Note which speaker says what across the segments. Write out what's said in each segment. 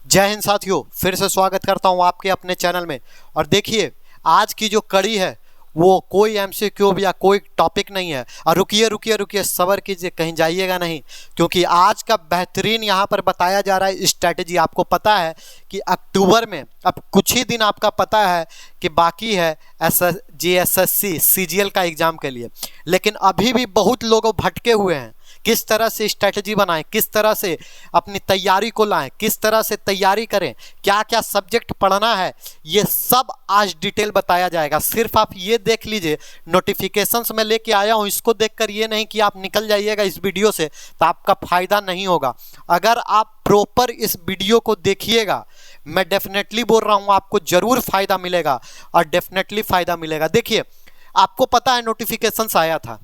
Speaker 1: जय हिंद साथियों, फिर से स्वागत करता हूं आपके अपने चैनल में। और देखिए, आज की जो कड़ी है वो कोई एमसीक्यू या कोई टॉपिक नहीं है। और रुकिए रुकिए रुकिए, सब्र कीजिए, कहीं जाइएगा नहीं, क्योंकि आज का बेहतरीन यहाँ पर बताया जा रहा है स्ट्रैटेजी। आपको पता है कि अक्टूबर में अब कुछ ही दिन आपका पता है कि बाकी है जीएसएससी सीजीएल का एग्ज़ाम के लिए, लेकिन अभी भी बहुत लोग भटके हुए हैं। किस तरह से स्ट्रैटेजी बनाएं, किस तरह से अपनी तैयारी को लाएं, किस तरह से तैयारी करें, क्या क्या सब्जेक्ट पढ़ना है, ये सब आज डिटेल बताया जाएगा। सिर्फ आप ये देख लीजिए, नोटिफिकेशंस में लेके आया हूँ, इसको देखकर ये नहीं कि आप निकल जाइएगा इस वीडियो से, तो आपका फ़ायदा नहीं होगा। अगर आप प्रॉपर इस वीडियो को देखिएगा, मैं डेफिनेटली बोल रहा हूँ, आपको ज़रूर फ़ायदा मिलेगा और डेफिनेटली फ़ायदा मिलेगा। देखिए, आपको पता है नोटिफिकेशंस आया था,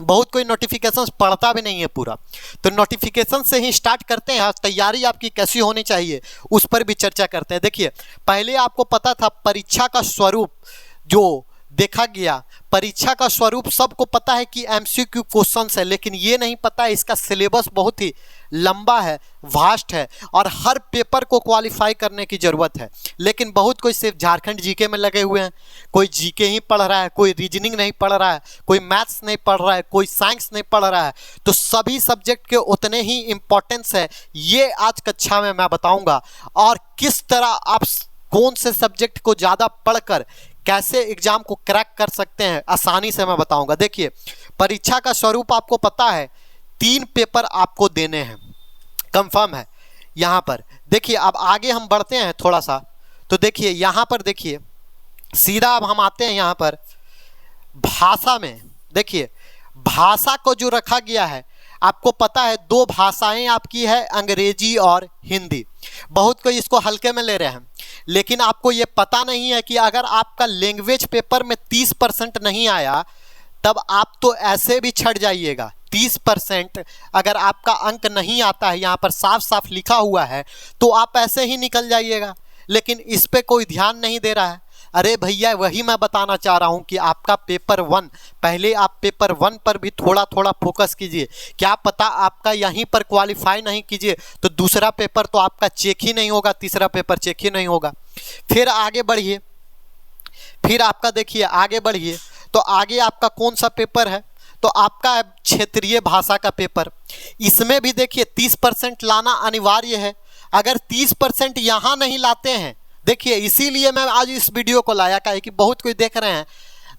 Speaker 1: बहुत कोई नोटिफिकेशंस पढ़ता भी नहीं है पूरा, तो नोटिफिकेशन से ही स्टार्ट करते हैं। तैयारी आपकी कैसी होनी चाहिए उस पर भी चर्चा करते हैं। देखिए, पहले आपको पता था परीक्षा का स्वरूप जो देखा गया, परीक्षा का स्वरूप सबको पता है कि एमसीक्यू क्वेश्चंस है, लेकिन ये नहीं पता है इसका सिलेबस बहुत ही लंबा है, वास्ट है और हर पेपर को क्वालिफाई करने की ज़रूरत है। लेकिन बहुत कोई सिर्फ झारखंड जीके में लगे हुए हैं, कोई जीके ही पढ़ रहा है, कोई रीजनिंग नहीं पढ़ रहा है, कोई मैथ्स नहीं पढ़ रहा है, कोई साइंस नहीं पढ़ रहा है। तो सभी सब्जेक्ट के उतने ही इम्पोर्टेंस है, ये आज कक्षा में मैं बताऊँगा। और किस तरह आप कौन से सब्जेक्ट को ज़्यादा पढ़कर कैसे एग्जाम को क्रैक कर सकते हैं, आसानी से मैं बताऊंगा। देखिए, परीक्षा का स्वरूप आपको पता है, 3 पेपर आपको देने हैं, कंफर्म है। यहाँ पर देखिए, अब आगे हम बढ़ते हैं थोड़ा सा, तो देखिए यहाँ पर देखिए, सीधा अब हम आते हैं यहाँ पर भाषा में। देखिए, भाषा को जो रखा गया है, आपको पता है 2 भाषाएं आपकी है, अंग्रेजी और हिंदी। बहुत कोई इसको हल्के में ले रहे हैं, लेकिन आपको ये पता नहीं है कि अगर आपका लैंग्वेज पेपर में 30% नहीं आया, तब आप तो ऐसे भी छट जाइएगा। 30% अगर आपका अंक नहीं आता है, यहाँ पर साफ साफ लिखा हुआ है, तो आप ऐसे ही निकल जाइएगा। लेकिन इस पे कोई ध्यान नहीं दे रहा है। अरे भैया, वही मैं बताना चाह रहा हूँ कि आपका पेपर 1, पहले आप पेपर 1 पर भी थोड़ा थोड़ा फोकस कीजिए। क्या पता आपका यहीं पर क्वालिफाई नहीं कीजिए तो दूसरा पेपर तो आपका चेक ही नहीं होगा, तीसरा पेपर चेक ही नहीं होगा। फिर आगे बढ़िए, फिर आपका देखिए आगे बढ़िए, तो आगे आपका कौन सा पेपर है, तो आपका क्षेत्रीय भाषा का पेपर। इसमें भी देखिए 30% लाना अनिवार्य है। अगर 30% यहाँ नहीं लाते हैं, देखिए इसीलिए मैं आज इस वीडियो को लाया का है कि बहुत कोई देख रहे हैं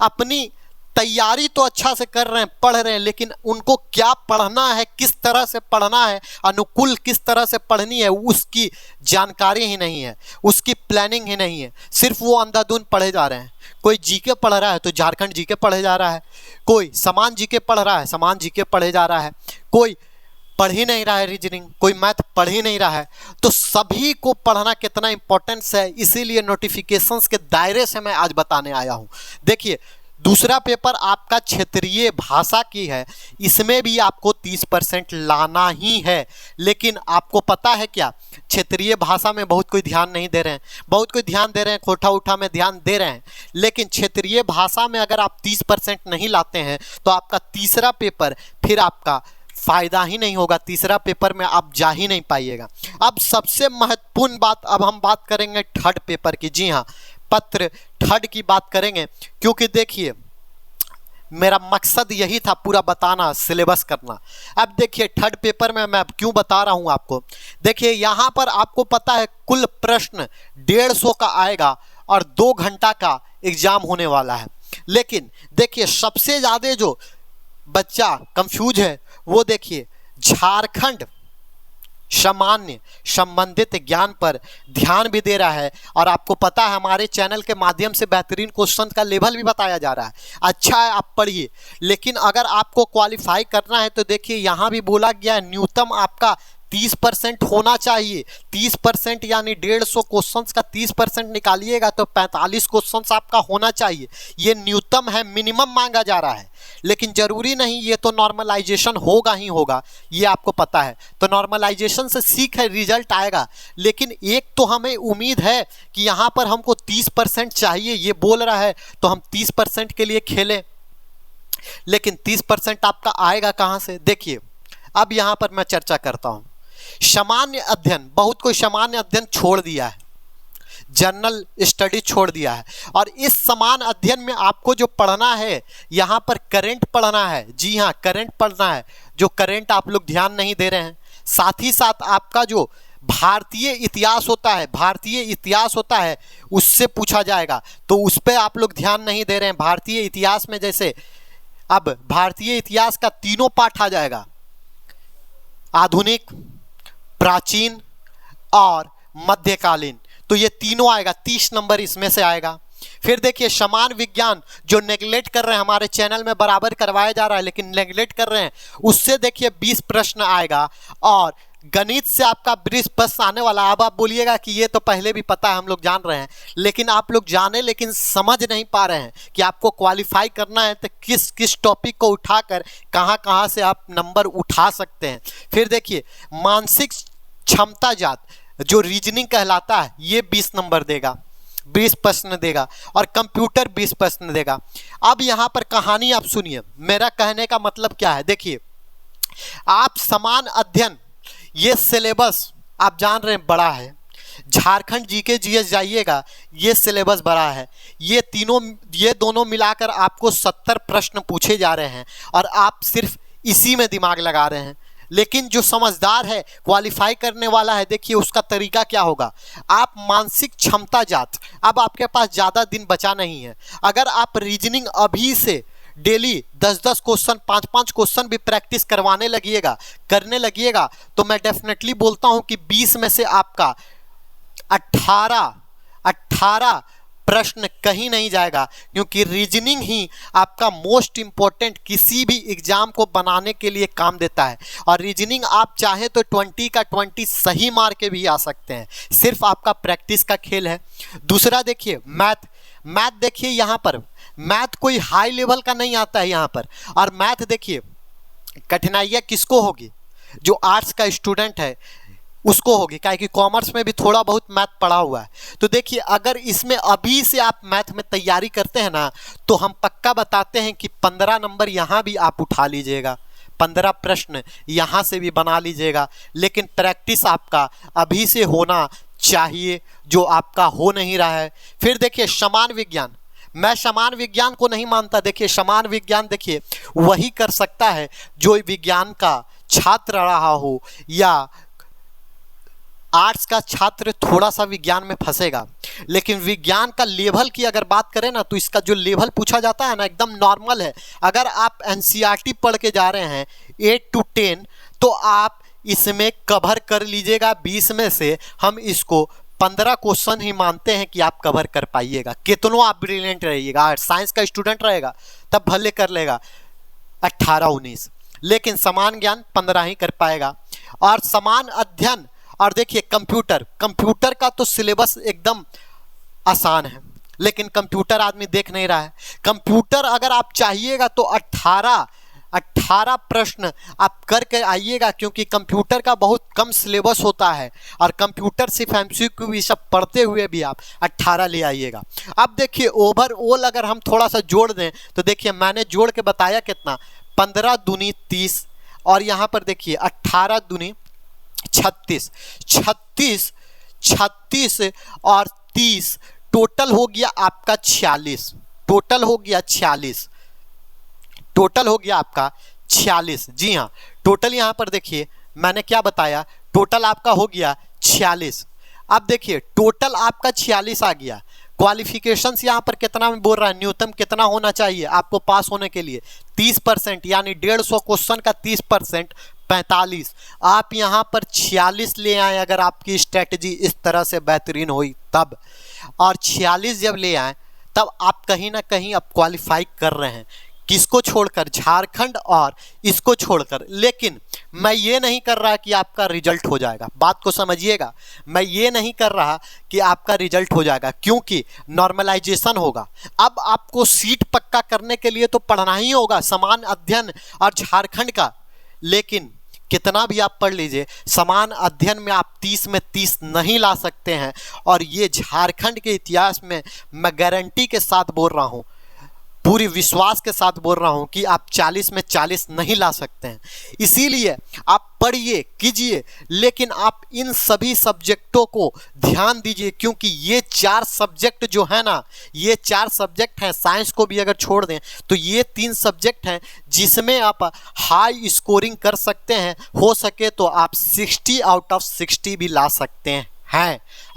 Speaker 1: अपनी तैयारी तो अच्छा से कर रहे हैं, पढ़ रहे हैं, लेकिन उनको क्या पढ़ना है, किस तरह से पढ़ना है, अनुकूल किस तरह से पढ़नी है, उसकी जानकारी ही नहीं है, उसकी प्लानिंग ही नहीं है। सिर्फ वो अंधाधुंध पढ़े जा रहे हैं। कोई जीके पढ़ रहा है तो झारखंड जीके पढ़े जा रहा है, कोई समान जीके पढ़ रहा है, समान जीके पढ़े जा रहा है, कोई पढ़ ही नहीं रहा है रीजनिंग, कोई मैथ पढ़ ही नहीं रहा है। तो सभी को पढ़ना कितना इंपॉर्टेंस है, इसीलिए नोटिफिकेशंस के दायरे से मैं आज बताने आया हूँ। देखिए, दूसरा पेपर आपका क्षेत्रीय भाषा की है, इसमें भी आपको 30% लाना ही है। लेकिन आपको पता है क्या, क्षेत्रीय भाषा में बहुत कोई ध्यान नहीं दे रहे हैं, बहुत कोई ध्यान दे रहे हैं, खोटा उठा में ध्यान दे रहे हैं, लेकिन क्षेत्रीय भाषा में अगर आप 30% नहीं लाते हैं तो आपका तीसरा पेपर फिर आपका फ़ायदा ही नहीं होगा, तीसरा पेपर में आप जा ही नहीं पाइएगा। अब सबसे महत्वपूर्ण बात, अब हम बात करेंगे थर्ड पेपर की। जी हाँ, पत्र थर्ड की बात करेंगे, क्योंकि देखिए मेरा मकसद यही था पूरा बताना, सिलेबस करना। अब देखिए थर्ड पेपर में मैं क्यों बता रहा हूँ आपको। देखिए यहाँ पर आपको पता है कुल प्रश्न 150 का आएगा और 2 घंटा का एग्जाम होने वाला है। लेकिन देखिए सबसे ज़्यादा जो बच्चा कंफ्यूज है वो देखिए झारखंड सामान्य संबंधित ज्ञान पर ध्यान भी दे रहा है। और आपको पता है हमारे चैनल के माध्यम से बेहतरीन क्वेश्चन का लेवल भी बताया जा रहा है। अच्छा है, आप पढ़िए, लेकिन अगर आपको क्वालिफाई करना है तो देखिए यहाँ भी बोला गया है न्यूनतम आपका 30% होना चाहिए। 30% यानी 150 क्वेश्चंस का 30% निकालिएगा तो 45 क्वेश्चंस आपका होना चाहिए। ये न्यूनतम है, मिनिमम मांगा जा रहा है, लेकिन ज़रूरी नहीं ये तो नॉर्मलाइजेशन होगा ही होगा, ये आपको पता है। तो नॉर्मलाइजेशन से सीख है, रिजल्ट आएगा। लेकिन एक तो हमें उम्मीद है कि यहाँ पर हमको 30% चाहिए, ये बोल रहा है, तो हम 30% के लिए खेलें। लेकिन 30% आपका आएगा कहाँ से? देखिए अब यहाँ पर मैं चर्चा करता हूँ सामान्य अध्ययन, बहुत कोई सामान्य अध्ययन छोड़ दिया है, जनरल स्टडी छोड़ दिया है, और इस समान अध्ययन में आपको जो पढ़ना है यहाँ पर करंट पढ़ना है। जी हाँ, करंट पढ़ना है, जो करंट आप लोग ध्यान नहीं दे रहे हैं। साथ ही साथ आपका जो भारतीय इतिहास होता है उससे पूछा जाएगा, तो उस पर आप लोग ध्यान नहीं दे रहे हैं। भारतीय इतिहास में जैसे अब भारतीय इतिहास का तीनों पाठ आ जाएगा, आधुनिक, प्राचीन और मध्यकालीन, तो ये तीनों आएगा, 30 नंबर इसमें से आएगा। फिर देखिए समान विज्ञान जो नेगलेक्ट कर रहे हैं, हमारे चैनल में बराबर करवाया जा रहा है लेकिन नेगलेक्ट कर रहे हैं, उससे देखिए 20 प्रश्न आएगा। और गणित से आपका 20 प्रश्न आने वाला। अब आप बोलिएगा कि ये तो पहले भी पता है, हम लोग जान रहे हैं, लेकिन आप लोग जाने लेकिन समझ नहीं पा रहे हैं कि आपको क्वालिफाई करना है तो किस किस टॉपिक को उठाकर कहाँ से आप नंबर उठा सकते हैं। फिर देखिए मानसिक क्षमता जात जो रीजनिंग कहलाता है, ये 20 नंबर देगा, 20 प्रश्न देगा, और कंप्यूटर 20 प्रश्न देगा। अब यहाँ पर कहानी आप सुनिए, मेरा कहने का मतलब क्या है। देखिए आप समान अध्ययन, ये सिलेबस आप जान रहे हैं बड़ा है, झारखंड जीके जीएस जाइएगा, ये सिलेबस बड़ा है, ये दोनों मिलाकर आपको 70 प्रश्न पूछे जा रहे हैं और आप सिर्फ इसी में दिमाग लगा रहे हैं। लेकिन जो समझदार है, क्वालिफाई करने वाला है, देखिए उसका तरीका क्या होगा। आप मानसिक क्षमता जात, अब आपके पास ज़्यादा दिन बचा नहीं है, अगर आप रीजनिंग अभी से डेली 10-10 क्वेश्चन, 5-5 क्वेश्चन भी प्रैक्टिस करने लगिएगा तो मैं डेफिनेटली बोलता हूं कि 20 में से आपका 18 प्रश्न कहीं नहीं जाएगा, क्योंकि रीजनिंग ही आपका मोस्ट इम्पोर्टेंट किसी भी एग्जाम को बनाने के लिए काम देता है। और रीजनिंग आप चाहे तो 20 का 20 सही मार के भी आ सकते हैं, सिर्फ आपका प्रैक्टिस का खेल है। दूसरा देखिए मैथ देखिए, यहाँ पर मैथ कोई हाई लेवल का नहीं आता है यहाँ पर। और मैथ देखिए कठिनाइयाँ किसको होगी, जो आर्ट्स का स्टूडेंट है उसको होगी, काहे कि कॉमर्स में भी थोड़ा बहुत मैथ पढ़ा हुआ है। तो देखिए अगर इसमें अभी से आप मैथ में तैयारी करते हैं ना, तो हम पक्का बताते हैं कि 15 नंबर यहाँ भी आप उठा लीजिएगा, 15 प्रश्न यहाँ से भी बना लीजिएगा। लेकिन प्रैक्टिस आपका अभी से होना चाहिए, जो आपका हो नहीं रहा है। फिर देखिए समान विज्ञान, मैं समान विज्ञान को नहीं मानता। देखिए समान विज्ञान देखिए वही कर सकता है जो विज्ञान का छात्र रहा हो, या आर्ट्स का छात्र थोड़ा सा विज्ञान में फंसेगा। लेकिन विज्ञान का लेवल की अगर बात करें ना, तो इसका जो लेवल पूछा जाता है ना, एकदम नॉर्मल है। अगर आप एनसीईआरटी पढ़ के जा रहे हैं 8 to 10, तो आप इसमें कवर कर लीजिएगा। 20 में से हम इसको 15 क्वेश्चन ही मानते हैं कि आप कवर कर पाइएगा। कितनों आप ब्रिलियंट रहिएगा, साइंस का स्टूडेंट रहेगा तब भले कर लेगा 18-19, लेकिन समान ज्ञान 15 ही कर पाएगा। और समान अध्ययन, और देखिए कंप्यूटर का तो सिलेबस एकदम आसान है, लेकिन कंप्यूटर आदमी देख नहीं रहा है। कंप्यूटर अगर आप चाहिएगा तो 18 प्रश्न आप करके आइएगा, क्योंकि कंप्यूटर का बहुत कम सिलेबस होता है, और कंप्यूटर सिर्फ एमसीक्यू भी सब पढ़ते हुए भी आप 18 ले आइएगा। अब देखिए ओवरऑल अगर हम थोड़ा सा जोड़ दें तो देखिए मैंने जोड़ के बताया कितना, 15 दूनी 30, और यहाँ पर देखिए 18 दूनी 36, 36 और 30, टोटल हो गया आपका 46, टोटल हो गया आपका 46। जी हाँ, टोटल यहाँ पर देखिए मैंने क्या बताया, टोटल आपका हो गया 46। अब देखिए टोटल आपका 46 आ गया। क्वालिफिकेशंस यहाँ पर कितना में बोल रहा है, न्यूनतम कितना होना चाहिए आपको पास होने के लिए, 30%, यानी 150 क्वेश्चन का 30%, 45। आप यहाँ पर 46 ले आए अगर आपकी स्ट्रेटजी इस तरह से बेहतरीन हुई तब, और 46 जब ले आए तब आप कहीं ना कहीं अब क्वालिफाई कर रहे हैं। किसको छोड़कर, झारखंड और इसको छोड़कर। लेकिन मैं ये नहीं कर रहा कि आपका रिजल्ट हो जाएगा, बात को समझिएगा, मैं ये नहीं कर रहा कि आपका रिजल्ट हो जाएगा, क्योंकि नॉर्मलाइजेशन होगा। अब आपको सीट पक्का करने के लिए तो पढ़ना ही होगा समान अध्ययन और झारखंड का। लेकिन कितना भी आप पढ़ लीजिए, समान अध्ययन में आप 30 में 30 नहीं ला सकते हैं। और ये झारखंड के इतिहास में मैं गारंटी के साथ बोल रहा हूँ, पूरी विश्वास के साथ बोल रहा हूं कि आप 40 में 40 नहीं ला सकते हैं। इसीलिए आप पढ़िए कीजिए, लेकिन आप इन सभी सब्जेक्टों को ध्यान दीजिए, क्योंकि ये 4 सब्जेक्ट जो है ना, ये 4 सब्जेक्ट हैं, साइंस को भी अगर छोड़ दें तो ये 3 सब्जेक्ट हैं जिसमें आप हाई स्कोरिंग कर सकते हैं। हो सके तो आप 60 आउट ऑफ 60 भी ला सकते हैं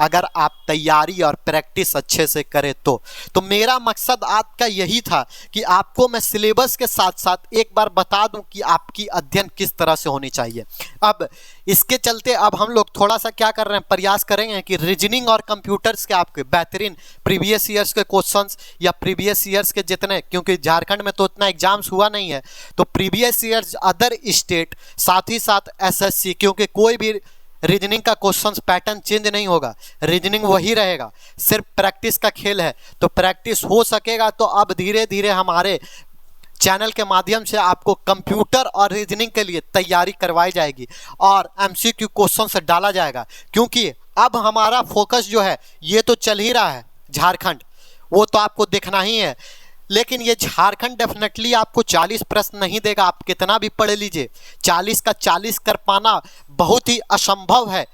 Speaker 1: अगर आप तैयारी और प्रैक्टिस अच्छे से करें तो मेरा मकसद आज का यही था कि आपको मैं सिलेबस के साथ साथ एक बार बता दूं कि आपकी अध्ययन किस तरह से होनी चाहिए। अब इसके चलते अब हम लोग थोड़ा सा क्या कर रहे हैं, प्रयास करेंगे कि रीजनिंग और कंप्यूटर्स के आपके बेहतरीन प्रीवियस ईयर्स के क्वेश्चंस या प्रीवियस ईयर्स के जितने, क्योंकि झारखंड में तो इतना एग्जाम्स हुआ नहीं है, तो प्रीवियस ईयर्स अदर स्टेट, साथ ही साथ एसएससी, क्योंकि कोई भी रीजनिंग का क्वेश्चन पैटर्न चेंज नहीं होगा, रीजनिंग वही रहेगा, सिर्फ प्रैक्टिस का खेल है। तो प्रैक्टिस हो सकेगा तो अब धीरे धीरे हमारे चैनल के माध्यम से आपको कंप्यूटर और रीजनिंग के लिए तैयारी करवाई जाएगी और एमसीक्यू क्वेश्चन से डाला जाएगा, क्योंकि अब हमारा फोकस जो है ये तो चल ही रहा है झारखंड, वो तो आपको देखना ही है। लेकिन ये झारखंड डेफिनेटली आपको 40 प्रश्न नहीं देगा, आप कितना भी पढ़ लीजिए, 40 का 40 कर पाना बहुत ही असंभव है,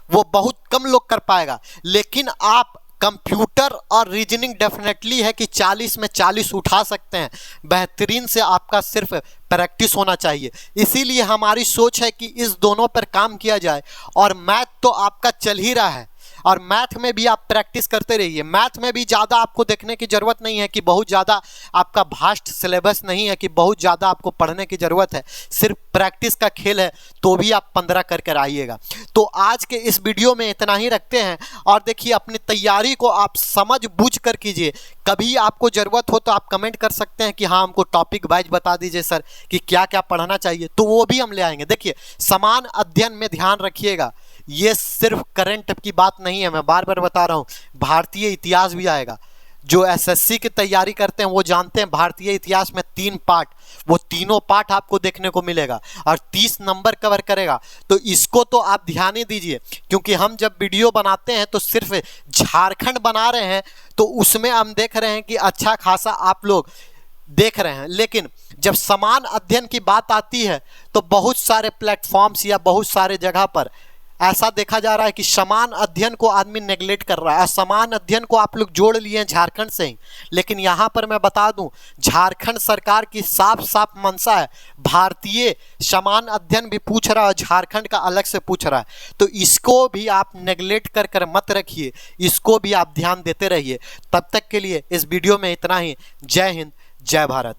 Speaker 1: वो बहुत कम लोग कर पाएगा। लेकिन आप कंप्यूटर और रीजनिंग डेफिनेटली है कि 40 में 40 उठा सकते हैं। बेहतरीन से आपका सिर्फ प्रैक्टिस होना चाहिए, इसीलिए हमारी सोच है कि इस दोनों पर काम किया जाए। और मैथ तो आपका चल ही रहा है और मैथ में भी आप प्रैक्टिस करते रहिए। मैथ में भी ज़्यादा आपको देखने की ज़रूरत नहीं है कि बहुत ज़्यादा आपका वास्ट सिलेबस नहीं है कि बहुत ज़्यादा आपको पढ़ने की ज़रूरत है, सिर्फ प्रैक्टिस का खेल है, तो भी आप 15 कर आइएगा। तो आज के इस वीडियो में इतना ही रखते हैं और देखिए अपनी तैयारी को आप समझ बूझ कर कीजिए। कभी आपको ज़रूरत हो तो आप कमेंट कर सकते हैं कि हाँ हमको टॉपिक वाइज बता दीजिए सर कि क्या क्या पढ़ना चाहिए, तो वो भी हम ले आएंगे। देखिए समान अध्ययन में ध्यान रखिएगा, ये सिर्फ करंट की बात नहीं है, मैं बार बार बता रहा हूँ, भारतीय इतिहास भी आएगा। जो एसएससी की तैयारी करते हैं वो जानते हैं भारतीय इतिहास में 3 पार्ट, वो तीनों पार्ट आपको देखने को मिलेगा और 30 नंबर कवर करेगा। तो इसको तो आप ध्यान ही दीजिए, क्योंकि हम जब वीडियो बनाते हैं तो सिर्फ झारखंड बना रहे हैं, तो उसमें हम देख रहे हैं कि अच्छा खासा आप लोग देख रहे हैं। लेकिन जब समान अध्ययन की बात आती है तो बहुत सारे प्लेटफॉर्म्स या बहुत सारे जगह पर ऐसा देखा जा रहा है कि समान अध्ययन को आदमी नेगलेक्ट कर रहा है। असमान अध्ययन को आप लोग जोड़ लिए हैं झारखंड से ही, लेकिन यहाँ पर मैं बता दूं झारखंड सरकार की साफ साफ मंशा है, भारतीय समान अध्ययन भी पूछ रहा है, झारखंड का अलग से पूछ रहा है। तो इसको भी आप नेगलेक्ट कर मत रखिए, इसको भी आप ध्यान देते रहिए। तब तक के लिए इस वीडियो में इतना ही। जय हिंद, जय भारत।